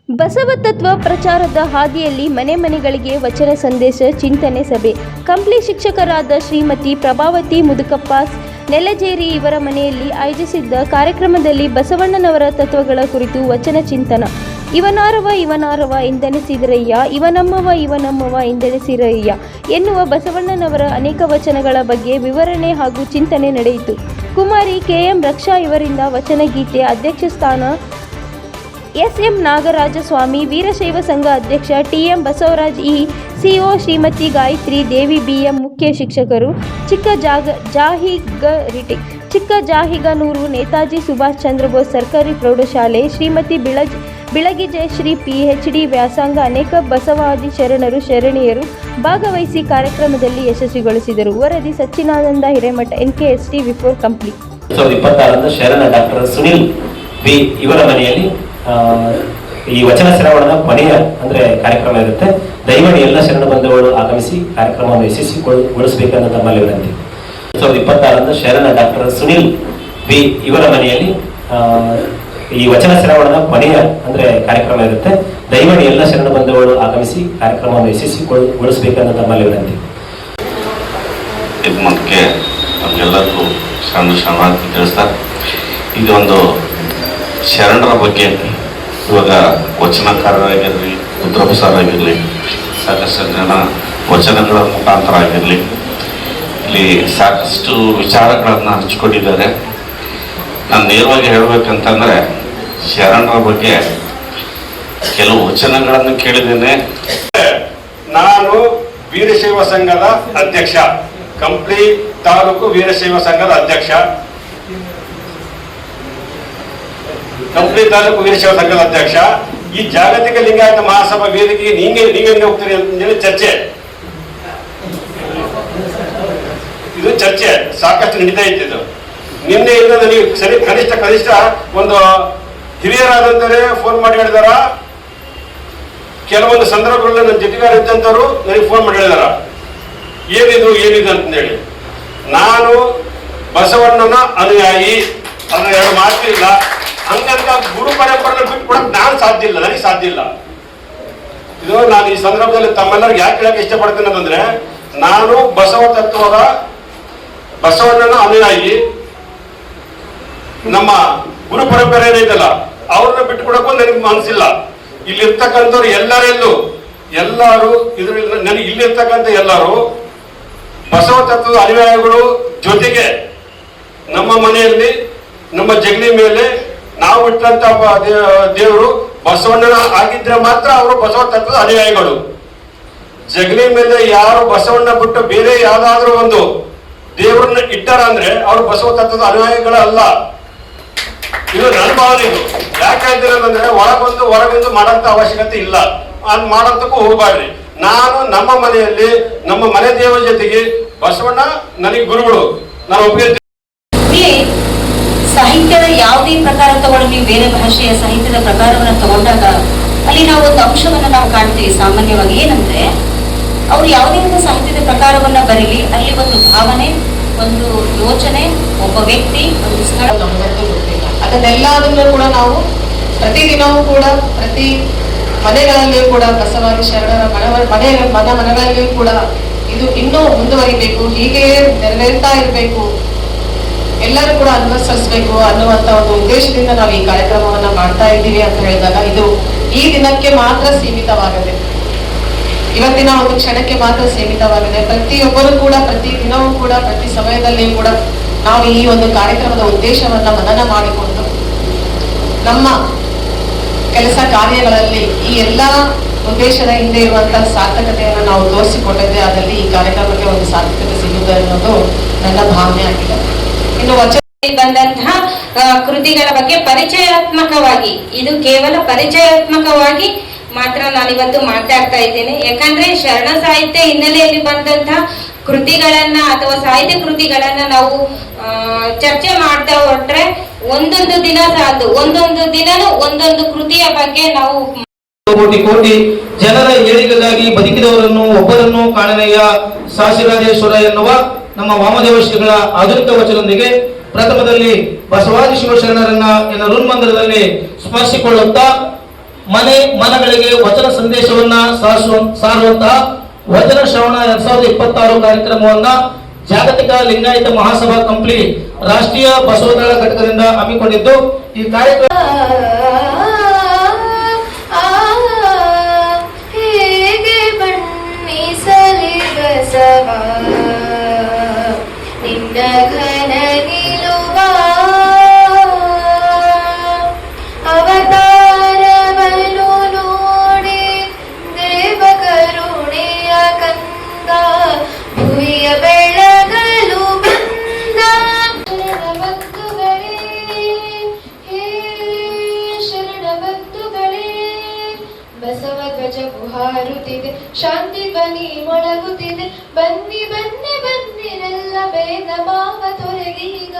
ಬಸವ ತತ್ವ ಪ್ರಚಾರದ ಹಾದಿಯಲ್ಲಿ ಮನೆ ಮನೆಗಳಿಗೆ ವಚನ ಸಂದೇಶ ಚಿಂತನೆ ಸಭೆ. ಕಂಪ್ಲಿ ಶಿಕ್ಷಕರಾದ ಶ್ರೀಮತಿ ಪ್ರಭಾವತಿ ಮುದುಕಪ್ಪ ನೆಲಜೇರಿ ಇವರ ಮನೆಯಲ್ಲಿ ಆಯೋಜಿಸಿದ್ದ ಕಾರ್ಯಕ್ರಮದಲ್ಲಿ ಬಸವಣ್ಣನವರ ತತ್ವಗಳ ಕುರಿತು ವಚನ ಚಿಂತನ. ಇವನಾರವ ಎಂದೆನಿಸಿದರಯ್ಯ, ಇವನಮ್ಮವ ಎಂದೆನಿಸಿರಯ್ಯ ಎನ್ನುವ ಬಸವಣ್ಣನವರ ಅನೇಕ ವಚನಗಳ ಬಗ್ಗೆ ವಿವರಣೆ ಹಾಗೂ ಚಿಂತನೆ ನಡೆಯಿತು. ಕುಮಾರಿ KM ರಕ್ಷಾ ಇವರಿಂದ ವಚನ ಗೀತೆ. ಅಧ್ಯಕ್ಷ ಸ್ಥಾನ SM ನಾಗರಾಜಸ್ವಾಮಿ, ವೀರಶೈವ ಸಂಘ ಅಧ್ಯಕ್ಷ TM Basavaraj E, CO Shrimati Gayathri Devi BM, ಮುಖ್ಯ ಶಿಕ್ಷಕರು ಚಿಕ್ಕ ಜಾಹಿಗನೂರು ನೇತಾಜಿ ಸುಭಾಷ್ ಚಂದ್ರ ಬೋಸ್ ಸರ್ಕಾರಿ ಪ್ರೌಢಶಾಲೆ, ಶ್ರೀಮತಿ ಬಿಳಗಿ ಜಯಶ್ರೀ PhD ವ್ಯಾಸಂಗ. ಅನೇಕ ಬಸವಾದಿ ಶರಣರು ಶರಣೆಯರು ಭಾಗವಹಿಸಿ ಕಾರ್ಯಕ್ರಮದಲ್ಲಿ ಯಶಸ್ವಿಗೊಳಿಸಿದರು. ವರದಿ ಸಚ್ಚಿದಾನಂದ ಹಿರೇಮಠ, NKST ವಿಫೋರ್ ಕಂಪ್ಲಿ. 2026 ಶರಣ ಡಾಕ್ಟರ್ ಸುನಿಲ್ B ಇವರ ಮನೆಯಲ್ಲಿ ಈ ವಚನ ಶ್ರವಣದ ಕೊನೆಯ ಕಾರ್ಯಕ್ರಮ ಇರುತ್ತೆ. ದಯಮಾಡಿ ಎಲ್ಲ ಶರಣ ಬಂಧುಗಳು ಆಗಮಿಸಿ ಕಾರ್ಯಕ್ರಮವನ್ನು ಯಶಸ್ವಿಗೊಳಿಸಬೇಕಂತ ತಮ್ಮಲ್ಲಿ ವಿನಂತಿ. 2026 ಶರಣ ಡಾಕ್ಟರ್ ಸುನಿಲ್ B ಇವರ ಮನೆಯಲ್ಲಿ ಈ ವಚನ ಶ್ರವಣದ ಕೊನೆಯ ಕಾರ್ಯಕ್ರಮ ಇರುತ್ತೆ. ದಯಮಾಡಿ ಎಲ್ಲ ಶರಣ ಬಂಧುಗಳು ಆಗಮಿಸಿ ಕಾರ್ಯಕ್ರಮವನ್ನು ಯಶಸ್ವಿಗೊಳಿಸಬೇಕಂತ ತಮ್ಮಲ್ಲಿ ವಿನಂತಿ. ಇದಕ್ಕೆ ನಮಗೆಲ್ಲರಿಗೂ ಶರಣಾರ್ಥಿ ತಿಳಿಸ್ತಾರೆ. ಇದೊಂದು ಶರಣರ ಬಗ್ಗೆ ಇವಾಗ ವಚನಕಾರರಾಗಿರಲಿ, ರುದ್ರಪ್ರಸಾರಾಗಿರಲಿ, ಸಾಕಷ್ಟು ಜನ ವಚನಗಳ ಮುಖಾಂತರ ಆಗಿರಲಿ ಇಲ್ಲಿ ಸಾಕಷ್ಟು ವಿಚಾರಗಳನ್ನು ಹಂಚಿಕೊಂಡಿದ್ದಾರೆ. ನಾನು ನೇರವಾಗಿ ಹೇಳಬೇಕಂತಂದರೆ ಶರಣರ ಬಗ್ಗೆ ಕೆಲವು ವಚನಗಳನ್ನು ಕೇಳಿದ್ದೇನೆ. ನಾನು ವೀರಶೈವ ಸಂಘದ ಅಧ್ಯಕ್ಷ, ಕಂಪ್ಲಿ ತಾಲೂಕು ವೀರಶೈವ ಸಂಘದ ಅಧ್ಯಕ್ಷ, ಕಂಪ್ಲಿ ತಾಲೂಕು ವೀರಶೈವ ಸಂಘದ ಅಧ್ಯಕ್ಷ. ಈ ಜಾಗತಿಕ ಲಿಂಗಾಯತ ಮಹಾಸಭಾ ವೇದಿಕೆಗೆ ನೀವೇನು ಹೋಗ್ತೀರಿ ಅಂತೇಳಿ ಚರ್ಚೆ ಸಾಕಷ್ಟು ನಡೀತಾ ಇತ್ತು. ನಿನ್ನೆಯಿಂದ ನನಗೆ ಕನಿಷ್ಠ ಒಂದು ಹಿರಿಯರಾದಂತವರೇ ಫೋನ್ ಮಾಡಿ ಹೇಳಿದಾರ. ಕೆಲವೊಂದು ಸಂದರ್ಭಗಳಲ್ಲಿ ನನ್ನ ಜೊತೆಗಾರ ಇದ್ದಂಥವ್ರು ನನಗೆ ಫೋನ್ ಮಾಡಿ ಹೇಳಿದಾರ, ಏನಿದು ಅಂತಂದೇಳಿ. ನಾನು ಬಸವಣ್ಣನ ಅನುಯಾಯಿ, ಅದನ್ನ ಎರಡು ಮಾತು ಇಲ್ಲ. ಹಂಗಂತ ಗುರು ಪರಂಪರೆ ಬಿಟ್ಕೊಡಕ್ ನನಗೆ ಸಾಧ್ಯ ಇಲ್ಲ. ಇದು ನಾನು ಈ ಸಂದರ್ಭದಲ್ಲಿ ತಮ್ಮೆಲ್ಲರಿಗೆ ಯಾಕೆ ಹೇಳಕ್ಕೆ ಇಷ್ಟಪಡ್ತೇನೆ ಅಂತಂದ್ರೆ, ನಾನು ಬಸವ ತತ್ವದ ಬಸವಣ್ಣನ ಅನುಯಾಯಿ. ನಮ್ಮ ಗುರು ಪರಂಪರೆ ಏನೈತಲ್ಲ ಅವ್ರನ್ನ ಬಿಟ್ಕೊಡಕ್ಕೂ ನನಗೆ ಮನಸ್ಸಿಲ್ಲ. ಇಲ್ಲಿರ್ತಕ್ಕಂಥವ್ರು ಎಲ್ಲರೂ ಇದ್ರಲ್ಲಿ ನನಗೆ ಇಲ್ಲಿರ್ತಕ್ಕಂಥ ಎಲ್ಲರೂ ಬಸವ ತತ್ವದ ಅನುಯಾಯಿಗಳು. ಜೊತೆಗೆ ನಮ್ಮ ಮನೆಯಲ್ಲಿ ನಮ್ಮ ಜಗಲಿ ಮೇಲೆ ನಾವು ಇಟ್ಟಂತ ದೇವರು ಬಸವಣ್ಣನ ಆಗಿದ್ರೆ ಮಾತ್ರ ಅವರು ಬಸವ ತತ್ವದ ಅನುಯಾಯಿಗಳು. ಜಗಲಿ ಮೇಲೆ ಯಾರು ಬಸವಣ್ಣ ಬಿಟ್ಟು ಬೇರೆ ಯಾವ್ದಾದ್ರು ಒಂದು ದೇವರನ್ನ ಇಟ್ಟಾರ ಅಂದ್ರೆ ಅವರು ಬಸವ ತತ್ವದ ಅನುಯಾಯಿಗಳಲ್ಲ. ಇದು ನನ್ನ ಭಾವನೆ. ಇದು ಯಾಕೆ ಹೇಳ್ತೀರಂದ್ರೆ ಹೊರಗೊಂದು ಮಾಡಂತ ಅವಶ್ಯಕತೆ ಇಲ್ಲ, ಅದ್ ಮಾಡಂತಕ್ಕೂ ಹೋಗಬಾರ್ರಿ. ನಾನು ನಮ್ಮ ಮನೆಯಲ್ಲಿ ನಮ್ಮ ಮನೆ ದೇವರ ಜೊತೆಗೆ ಬಸವಣ್ಣ ನನಗೆ ಗುರುಗಳು, ನಾನು ಒಪ್ಪಿಗೆ. ಸಾಹಿತ್ಯದ ಯಾವುದೇ ಪ್ರಕಾರ ತಗೊಂಡು ನೀವು ಬೇರೆ ಭಾಷೆಯ ಸಾಹಿತ್ಯದ ಪ್ರಕಾರವನ್ನು ತಗೊಂಡಾಗ ಅಲ್ಲಿ ನಾವು ಒಂದು ಅಂಶವನ್ನು ನಾವು ಕಾಣ್ತೀವಿ. ಸಾಮಾನ್ಯವಾಗಿ ಏನಂದ್ರೆ, ಅವರು ಯಾವುದೇ ಒಂದು ಸಾಹಿತ್ಯದ ಪ್ರಕಾರವನ್ನ ಬರೀಲಿ, ಅಲ್ಲಿ ಒಂದು ಭಾವನೆ, ಒಂದು ಯೋಚನೆ, ಒಬ್ಬ ವ್ಯಕ್ತಿ, ಒಂದು ಸ್ಥಳ ಅದನ್ನೆಲ್ಲದನ್ನು ಕೂಡ ನಾವು ಪ್ರತಿದಿನವೂ ಕೂಡ ಪ್ರತಿ ಮನೆಗಳಲ್ಲಿಯೂ ಕೂಡ ಬಸವಾದಿ ಶರಣರ ಮನೆಗಳಲ್ಲಿಯೂ ಕೂಡ ಇದು ಇನ್ನೂ ಮುಂದುವರಿಬೇಕು, ಹೀಗೆ ನೆರವೇರ್ತಾ ಇರಬೇಕು, ಎಲ್ಲರೂ ಕೂಡ ಅನುಸರಿಸಬೇಕು ಅನ್ನುವಂತ ಒಂದು ಉದ್ದೇಶದಿಂದ ನಾವು ಈ ಕಾರ್ಯಕ್ರಮವನ್ನ ಮಾಡ್ತಾ ಇದ್ದೀವಿ ಅಂತ ಹೇಳಿದಾಗ ಇದು ಈ ದಿನಕ್ಕೆ ಮಾತ್ರ ಸೀಮಿತವಾಗದೆ, ಇವತ್ತಿನ ಒಂದು ಕ್ಷಣಕ್ಕೆ ಮಾತ್ರ ಸೀಮಿತವಾಗಿದೆ. ಪ್ರತಿಯೊಬ್ಬರು ಕೂಡ ಪ್ರತಿ ದಿನವೂ ಕೂಡ ಪ್ರತಿ ಸಮಯದಲ್ಲಿಯೂ ಕೂಡ ನಾವು ಈ ಒಂದು ಕಾರ್ಯಕ್ರಮದ ಉದ್ದೇಶವನ್ನ ಮನನ ಮಾಡಿಕೊಂಡು ನಮ್ಮ ಕೆಲಸ ಕಾರ್ಯಗಳಲ್ಲಿ ಈ ಎಲ್ಲಾ ಉದ್ದೇಶದ ಹಿಂದೆ ಇರುವಂತಹ ಸಾರ್ಥಕತೆಯನ್ನು ನಾವು ತೋರಿಸಿಕೊಟ್ಟಿದ್ದೆ. ಅದರಲ್ಲಿ ಈ ಕಾರ್ಯಕ್ರಮಕ್ಕೆ ಒಂದು ಸಾರ್ಥಕತೆ ಸಿಗುತ್ತೆ ಅನ್ನೋದು ನನ್ನ ಭಾವನೆ ಆಗಿದೆ. ಇನ್ನು ಬಂದಂತಹ ಕೃತಿಗಳ ಬಗ್ಗೆ ಪರಿಚಯಾತ್ಮಕವಾಗಿ, ಇದು ಕೇವಲ ಪರಿಚಯಾತ್ಮಕವಾಗಿ ಮಾತ್ರ ನಾನಿವತ್ತು ಮಾತಾಡ್ತಾ ಇದ್ದೇನೆ. ಯಾಕಂದ್ರೆ ಶರಣ ಸಾಹಿತ್ಯ ಹಿನ್ನೆಲೆಯಲ್ಲಿ ಬಂದಂತಹ ಕೃತಿಗಳನ್ನ ಅಥವಾ ಸಾಹಿತ್ಯ ಕೃತಿಗಳನ್ನ ನಾವು ಚರ್ಚೆ ಮಾಡ್ತಾ ಹೊರಟ್ರೆ ಒಂದೊಂದು ದಿನ ಸಾಲದು, ಒಂದೊಂದು ದಿನನೂ ಒಂದೊಂದು ಕೃತಿಯ ಬಗ್ಗೆ ನಾವು ಕೋಟಿ ಜನರ ಏಳಿಗೆಗಾಗಿ ಬದುಕಿದವರನ್ನು ಒಬ್ಬರನ್ನು ಕಾಣನೆಯ ಸಾಶಿರಾಜೇಶ್ವರ ಎನ್ನುವ ನಮ್ಮ ವಾಮದೇವ ಶ್ರೀಗಳ ಆಧುನಿಕ ವಚನದೊಂದಿಗೆ ಪ್ರಥಮದಲ್ಲಿ ಬಸವಾದಿ ಶಿವಶರಣರನ್ನ ಋನ್ಮಂದಿರದಲ್ಲಿ ಸ್ಮರಿಸಿಕೊಳ್ಳುತ್ತಾ ಮನೆ ಮನಗಳಿಗೆ ವಚನ ಸಂದೇಶವನ್ನ ಸಾರುವಂತಹ ವಚನ ಶ್ರವಣ 2026 ಕಾರ್ಯಕ್ರಮವನ್ನ ಜಾಗತಿಕ ಲಿಂಗಾಯತ ಮಹಾಸಭಾ ಕಂಪ್ಲಿ ರಾಷ್ಟ್ರೀಯ ಬಸವದಳ ಘಟಕದಿಂದ ಹಮ್ಮಿಕೊಂಡಿದ್ದು ಈ ಕಾರ್ಯಕ್ರಮ ಹೇಗೆ ಬಣ್ಣಿಸಲಿ ಬಸವ ನಿನ್ನ ಘನ ನಿಲುವ ಅವತಾರವನ್ನು ನೋಡಿ ದೇವ ಕರುಣೆಯ ಕಂದ ಭುವಿಯ ಬೆಳಗಲು ಬಂದ ಶರಣಬಂಧುಗಳೇ ಹೇ ಶರಣಬಂಧುಗಳೇ ಬಸವ ಧ್ವಜವು ಹಾರುತ್ತಿದೆ ಶಾಂತಿ ಧ್ವನಿ ಮೊಳಗುತ್ತಿದೆ ಬನ್ನಿ ಬನ್ನಿ ಬನ್ನಿರೆಲ್ಲ ಭೇದ ಭಾವ ತೊರೆಗೀಗ